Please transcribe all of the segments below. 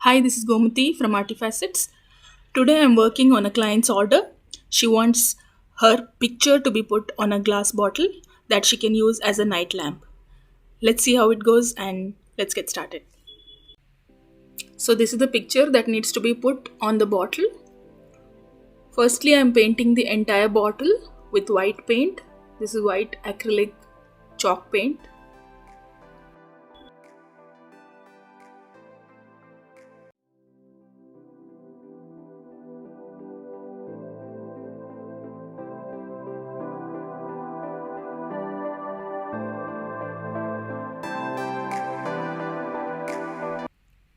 Hi, this is Gomati from Artifacets. Today I'm working on a client's order. She wants her picture to be put on a glass bottle that she can use as a night lamp. Let's see how it goes and let's get started. So, this is the picture that needs to be put on the bottle. Firstly, I'm painting the entire bottle with white paint. This is white acrylic chalk paint.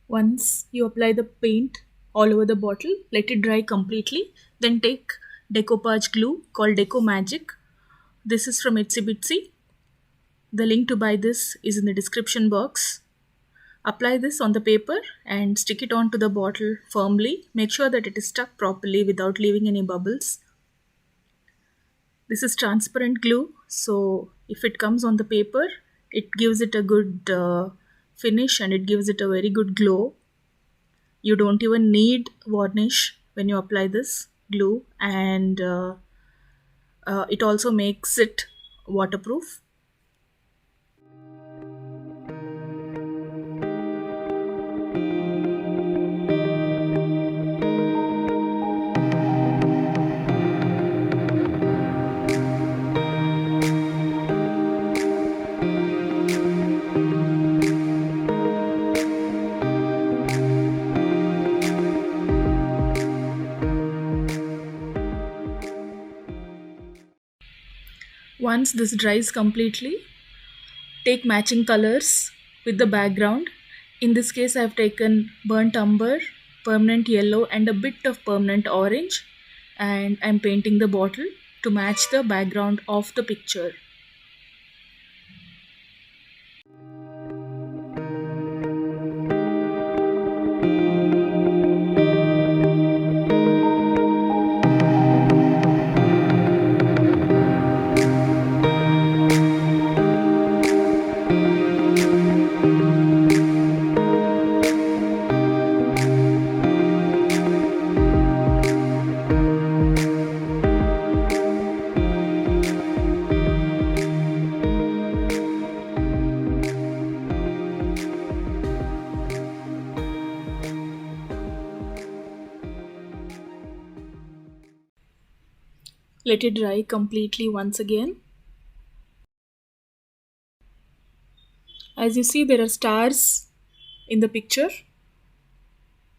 Once you apply the paint all over the bottle, let it dry completely. Then take decoupage glue called Deco Magic. This is from Itsy Bitsy. The link to buy this is in the description box. Apply this on the paper and stick it onto the bottle firmly. Make sure that it is stuck properly without leaving any bubbles. This is transparent glue, so if it comes on the paper, it gives it a good finish and it gives it a very good glow. You don't even need varnish when you apply this glue, and it also makes it waterproof. Once this dries completely, take matching colors with the background. In this case, I have taken burnt umber, permanent yellow, and a bit of permanent orange, and I'm painting the bottle to match the background of the picture. Let it dry completely once again. As you see, there are stars in the picture.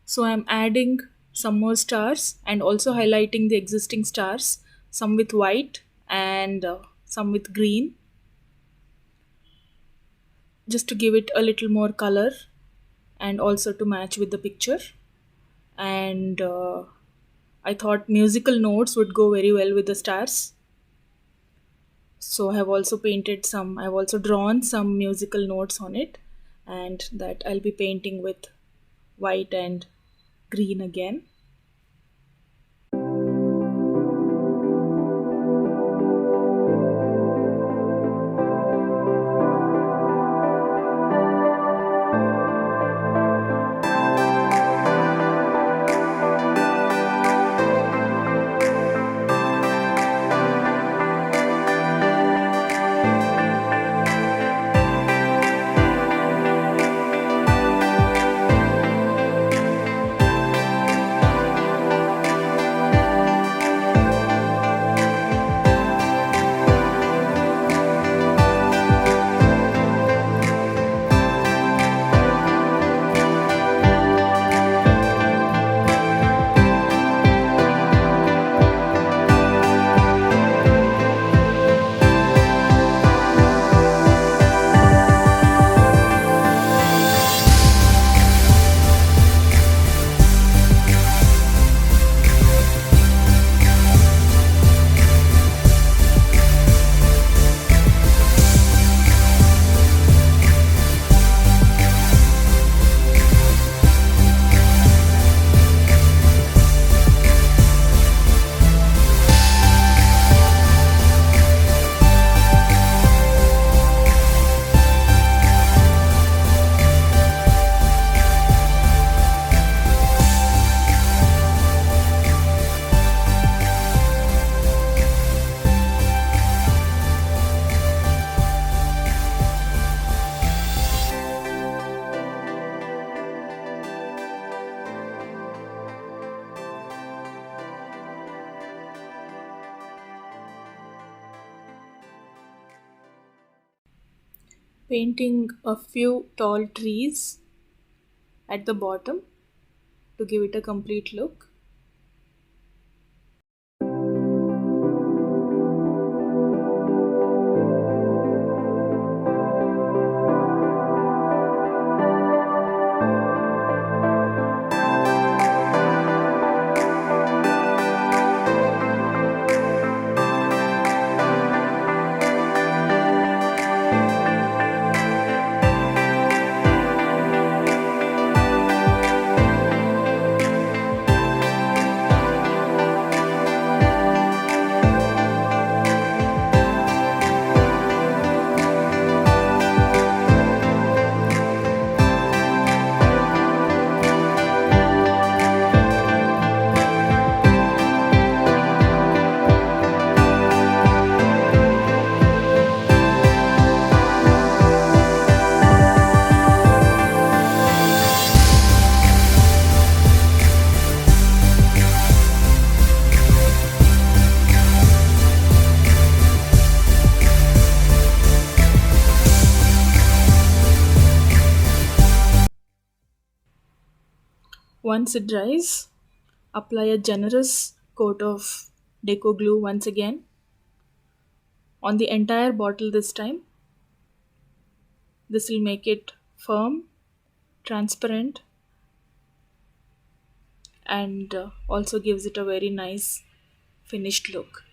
So I'm adding some more stars and also highlighting the existing stars, some with white and some with green, just to give it a little more color and also to match with the picture. And I thought musical notes would go very well with the stars. So I've also drawn some musical notes on it, and that I'll be painting with white and green again. Painting a few tall trees at the bottom to give it a complete look. Once it dries, apply a generous coat of deco glue once again on the entire bottle this time. This will make it firm, transparent, and also gives it a very nice finished look.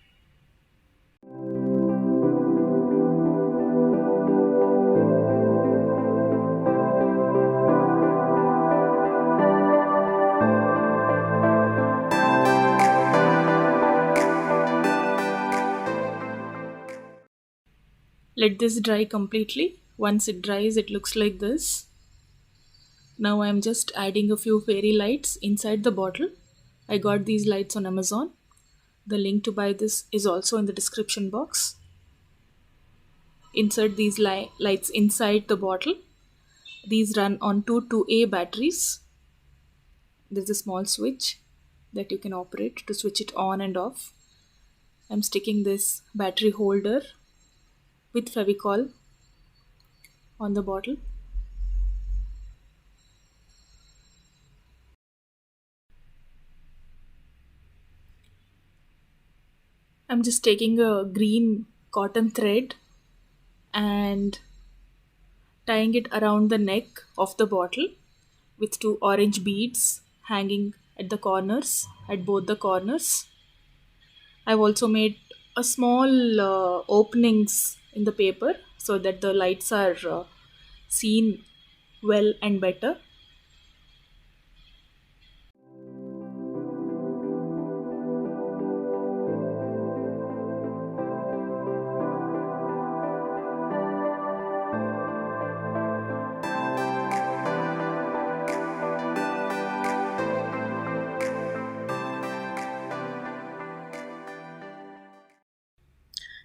Let this dry completely. Once it dries, it looks like this. Now I'm just adding a few fairy lights inside the bottle. I got these lights on Amazon. The link to buy this is also in the description box. Insert these lights inside the bottle. These run on two 2A batteries. There's a small switch that you can operate to switch it on and off. I'm sticking this battery holder with Fevicol on the bottle. I'm just taking a green cotton thread and tying it around the neck of the bottle with two orange beads hanging at the corners, at both the corners. I've also made a small openings in the paper so that the lights are seen well and better.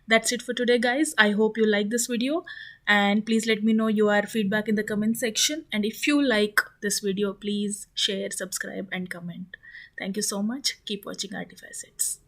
That's it for today, guys. I hope you like this video, and please let me know your feedback in the comment section. And if you like this video, please share, subscribe, and comment. Thank you so much. Keep watching Artifacets.